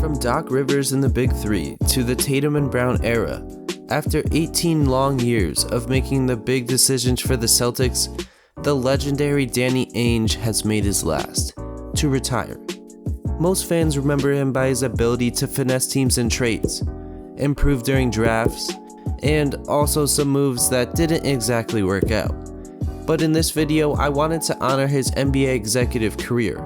From Doc Rivers in the Big Three to the Tatum and Brown era, after 18 long years of making the big decisions for the Celtics, the legendary Danny Ainge has made his last, to retire. Most fans remember him by his ability to finesse teams in trades, improve during drafts, and also some moves that didn't exactly work out. But in this video, I wanted to honor his NBA executive career.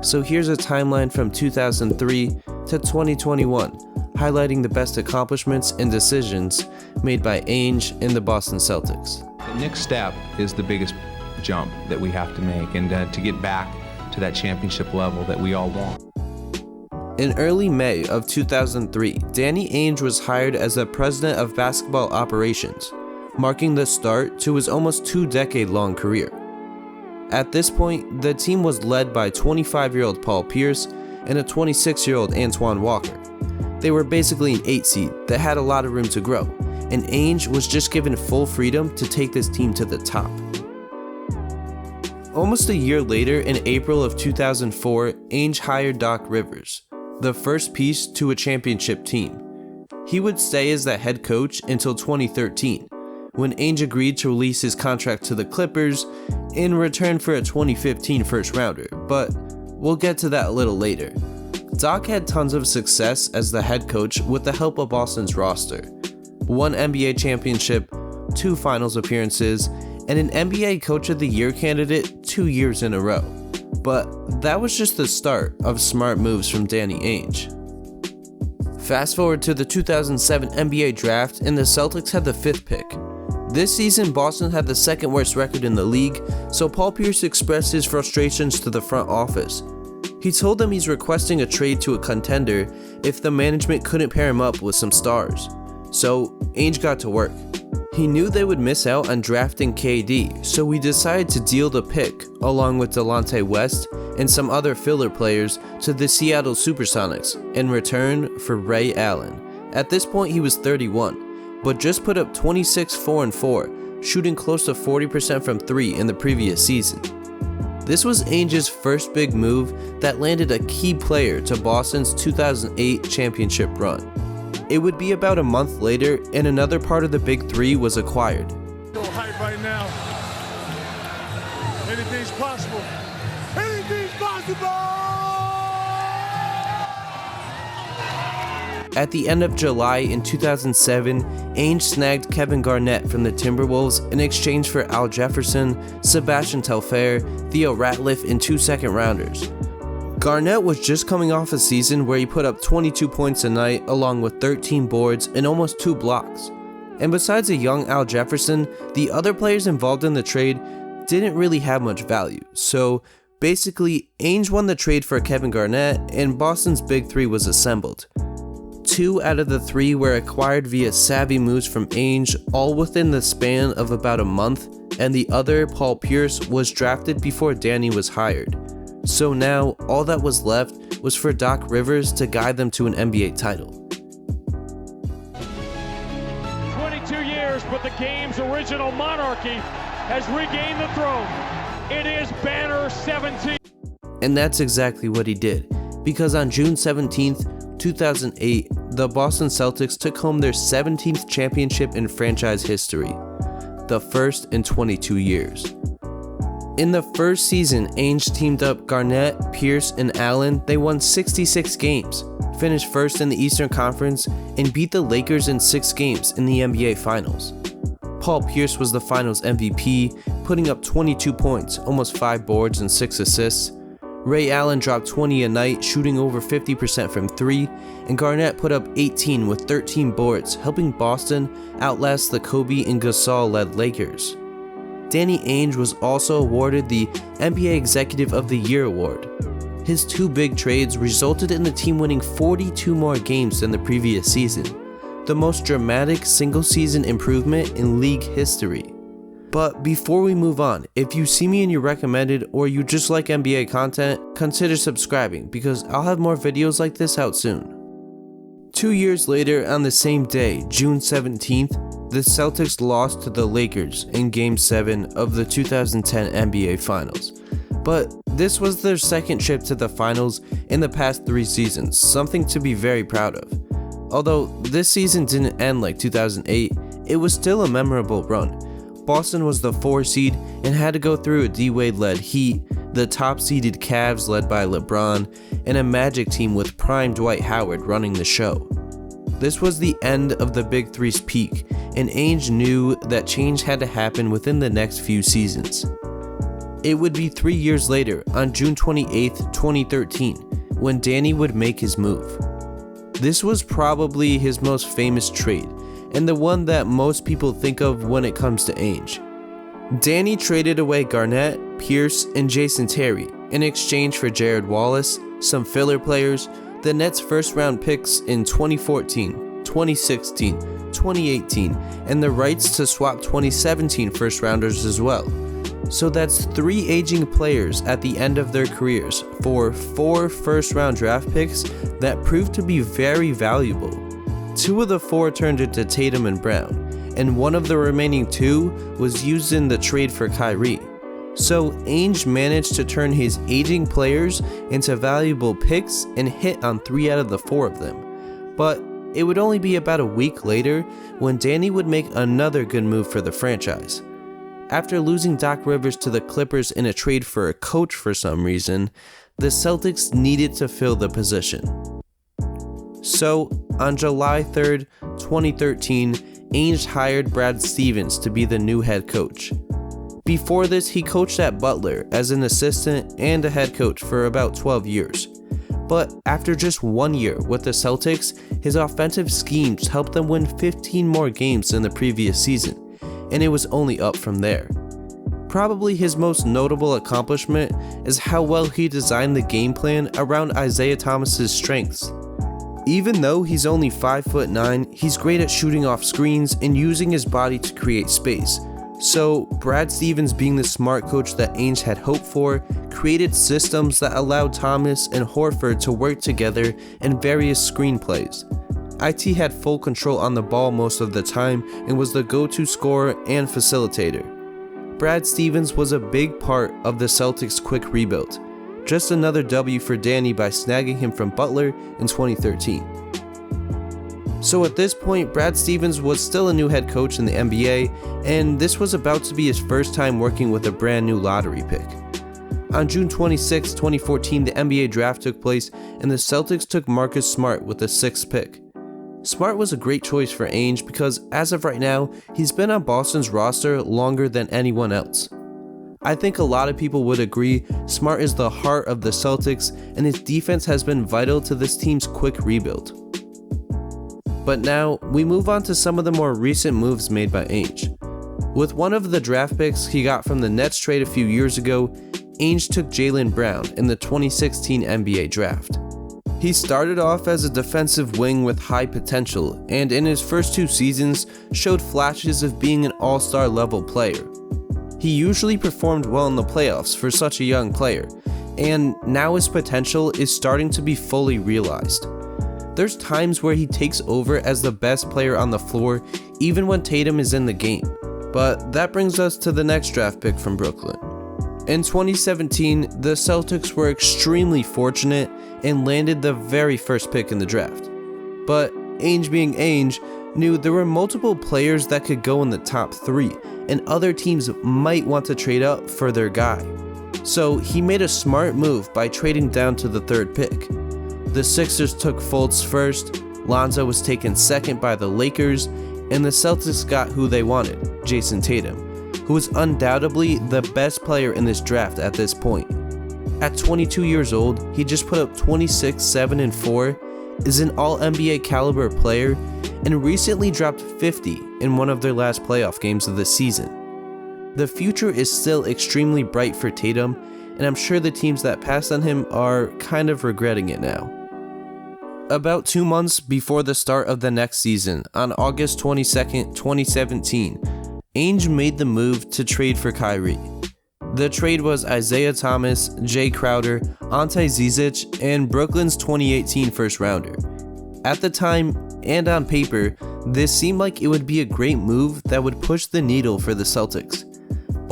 So here's a timeline from 2003 to 2021, highlighting the best accomplishments and decisions made by Ainge in the Boston Celtics. The next step is the biggest jump that we have to make, and to get back to that championship level that we all want. In early May of 2003, Danny Ainge was hired as the president of basketball operations, marking the start to his almost 2-decade-long career. At this point, the team was led by 25-year-old Paul Pierce and a 26-year-old Antoine Walker. They were basically an 8 seed that had a lot of room to grow, and Ainge was just given full freedom to take this team to the top. Almost a year later, in April of 2004, Ainge hired Doc Rivers, the first piece to a championship team. He would stay as the head coach until 2013, when Ainge agreed to release his contract to the Clippers in return for a 2015 first rounder, but we'll get to that a little later. Doc had tons of success as the head coach with the help of Boston's roster. 1 NBA championship, 2 finals appearances, and an NBA Coach of the Year candidate 2 years in a row. But that was just the start of smart moves from Danny Ainge. Fast forward to the 2007 NBA draft, and the Celtics had the 5th pick. This season, Boston had the 2nd worst record in the league, so Paul Pierce expressed his frustrations to the front office. He told them he's requesting a trade to a contender if the management couldn't pair him up with some stars. So Ainge got to work. He knew they would miss out on drafting KD, so he decided to deal the pick, along with Delonte West and some other filler players, to the Seattle Supersonics in return for Ray Allen. At this point, he was 31. But just put up 26, 4, and 4, shooting close to 40% from 3 in the previous season. This was Ainge's first big move that landed a key player to Boston's 2008 championship run. It would be about a month later, and another part of the Big Three was acquired. So hype right now. Anything's possible. Anything's possible! At the end of July in 2007, Ainge snagged Kevin Garnett from the Timberwolves in exchange for Al Jefferson, Sebastian Telfair, Theo Ratliff, and 2 second-rounders. Garnett was just coming off a season where he put up 22 points a night along with 13 boards and almost 2 blocks. And besides a young Al Jefferson, the other players involved in the trade didn't really have much value. So basically, Ainge won the trade for Kevin Garnett, and Boston's Big Three was assembled. 2 out of the 3 were acquired via savvy moves from Ainge, all within the span of about a month, and the other, Paul Pierce, was drafted before Danny was hired. So now, all that was left was for Doc Rivers to guide them to an NBA title. 22 years, but the game's original monarchy has regained the throne. It is Banner 17. And that's exactly what he did, because on June 17th, 2008, the Boston Celtics took home their 17th championship in franchise history, the first in 22 years. In the first season, Ainge teamed up Garnett, Pierce, and Allen. They won 66 games, finished first in the Eastern Conference, and beat the Lakers in 6 games in the NBA Finals. Paul Pierce was the Finals MVP, putting up 22 points, almost 5 boards, and 6 assists. Ray Allen dropped 20 a night, shooting over 50% from 3, and Garnett put up 18 with 13 boards, helping Boston outlast the Kobe and Gasol-led Lakers. Danny Ainge was also awarded the NBA Executive of the Year award. His 2 big trades resulted in the team winning 42 more games than the previous season, the most dramatic single-season improvement in league history. But before we move on, if you see me in your recommended or you just like NBA content, consider subscribing because I'll have more videos like this out soon. 2 years later, on the same day, June 17th, the Celtics lost to the Lakers in Game 7 of the 2010 NBA Finals. but this was their second trip to the finals in the past 3 seasons, something to be very proud of. Although this season didn't end like 2008, it was still a memorable run. Boston was the 4 seed and had to go through a D-Wade-led Heat, the top-seeded Cavs led by LeBron, and a Magic team with prime Dwight Howard running the show. This was the end of the Big Three's peak, and Ainge knew that change had to happen within the next few seasons. It would be 3 years later, on June 28, 2013, when Danny would make his move. This was probably his most famous trade, and the one that most people think of when it comes to Ainge. Danny traded away Garnett, Pierce, and Jason Terry in exchange for Jared Wallace, some filler players, the Nets' first-round picks in 2014, 2016, 2018, and the rights to swap 2017 first-rounders as well. So that's 3 aging players at the end of their careers for 4 first-round draft picks that proved to be very valuable. 2 of the 4 turned into Tatum and Brown, and one of the remaining 2 was used in the trade for Kyrie. So Ainge managed to turn his aging players into valuable picks and hit on 3 out of the 4 of them. But it would only be about a week later when Danny would make another good move for the franchise. After losing Doc Rivers to the Clippers in a trade for a coach for some reason, the Celtics needed to fill the position. So, on July 3rd, 2013, Ainge hired Brad Stevens to be the new head coach. Before this, he coached at Butler as an assistant and a head coach for about 12 years. But after just 1 year with the Celtics, his offensive schemes helped them win 15 more games than the previous season, and it was only up from there. Probably his most notable accomplishment is how well he designed the game plan around Isaiah Thomas's strengths. Even though he's only 5'9", he's great at shooting off screens and using his body to create space. So Brad Stevens, being the smart coach that Ainge had hoped for, created systems that allowed Thomas and Horford to work together in various screenplays. IT had full control on the ball most of the time and was the go-to scorer and facilitator. Brad Stevens was a big part of the Celtics' quick rebuild. Just another W for Danny by snagging him from Butler in 2013. So at this point, Brad Stevens was still a new head coach in the NBA, and this was about to be his first time working with a brand new lottery pick. On June 26, 2014, the NBA draft took place, and the Celtics took Marcus Smart with the 6th pick. Smart was a great choice for Ainge because, as of right now, he's been on Boston's roster longer than anyone else. I think a lot of people would agree Smart is the heart of the Celtics, and his defense has been vital to this team's quick rebuild. But now, we move on to some of the more recent moves made by Ainge. With one of the draft picks he got from the Nets trade a few years ago, Ainge took Jaylen Brown in the 2016 NBA draft. He started off as a defensive wing with high potential, and in his first 2 seasons, showed flashes of being an all-star level player. He usually performed well in the playoffs for such a young player, and now his potential is starting to be fully realized. There's times where he takes over as the best player on the floor, even when Tatum is in the game. But that brings us to the next draft pick from Brooklyn. In 2017, the Celtics were extremely fortunate and landed the very first pick in the draft. But Ainge, being Ainge, knew there were multiple players that could go in the top 3, and other teams might want to trade up for their guy. So he made a smart move by trading down to the 3rd pick. The Sixers took Fultz first, Lonzo was taken second by the Lakers, and the Celtics got who they wanted, Jayson Tatum, who was undoubtedly the best player in this draft at this point. At 22 years old, he just put up 26, 7, and 4, is an all-NBA caliber player, and recently dropped 50 in one of their last playoff games of the season. The future is still extremely bright for Tatum, and I'm sure the teams that passed on him are kind of regretting it now. About 2 months before the start of the next season, on August 22nd, 2017, Ainge made the move to trade for Kyrie. The trade was Isaiah Thomas, Jay Crowder, Ante Zizic, and Brooklyn's 2018 first rounder. At the time, and on paper, this seemed like it would be a great move that would push the needle for the Celtics.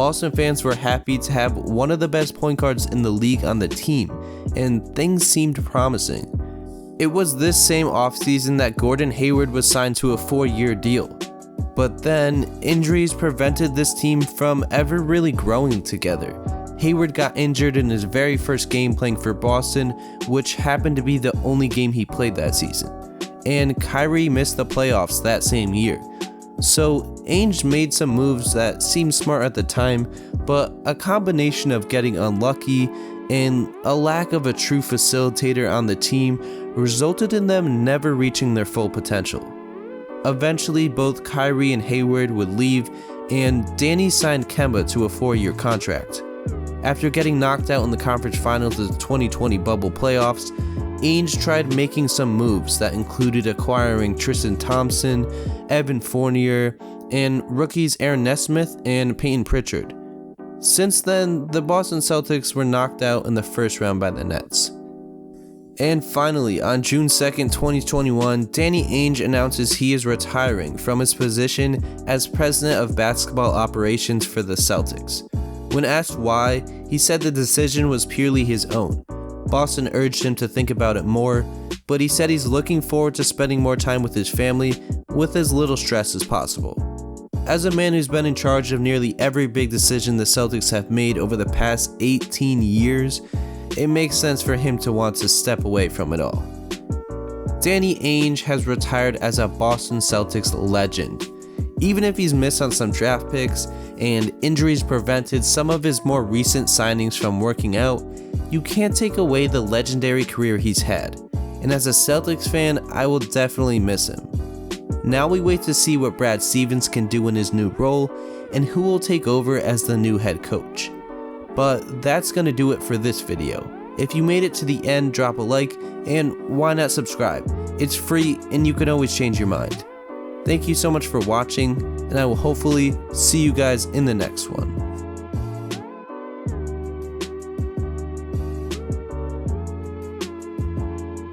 Boston fans were happy to have one of the best point guards in the league on the team, and things seemed promising. It was this same offseason that Gordon Hayward was signed to a 4-year deal. But then, injuries prevented this team from ever really growing together. Hayward got injured in his very first game playing for Boston, which happened to be the only game he played that season. And Kyrie missed the playoffs that same year. So Ainge made some moves that seemed smart at the time, but a combination of getting unlucky and a lack of a true facilitator on the team resulted in them never reaching their full potential. Eventually, both Kyrie and Hayward would leave, and Danny signed Kemba to a 4-year contract. After getting knocked out in the conference finals of the 2020 bubble playoffs, Ainge tried making some moves that included acquiring Tristan Thompson, Evan Fournier, and rookies Aaron Nesmith and Payton Pritchard. Since then, the Boston Celtics were knocked out in the first round by the Nets. And finally, on June 2nd, 2021, Danny Ainge announces he is retiring from his position as president of basketball operations for the Celtics. When asked why, he said the decision was purely his own. Boston urged him to think about it more, but he said he's looking forward to spending more time with his family with as little stress as possible. As a man who's been in charge of nearly every big decision the Celtics have made over the past 18 years, it makes sense for him to want to step away from it all. Danny Ainge has retired as a Boston Celtics legend. Even if he's missed on some draft picks and injuries prevented some of his more recent signings from working out, you can't take away the legendary career he's had. And as a Celtics fan, I will definitely miss him. Now we wait to see what Brad Stevens can do in his new role and who will take over as the new head coach. But that's gonna do it for this video. If you made it to the end, drop a like, and why not subscribe? It's free and you can always change your mind. Thank you so much for watching, and I will hopefully see you guys in the next one.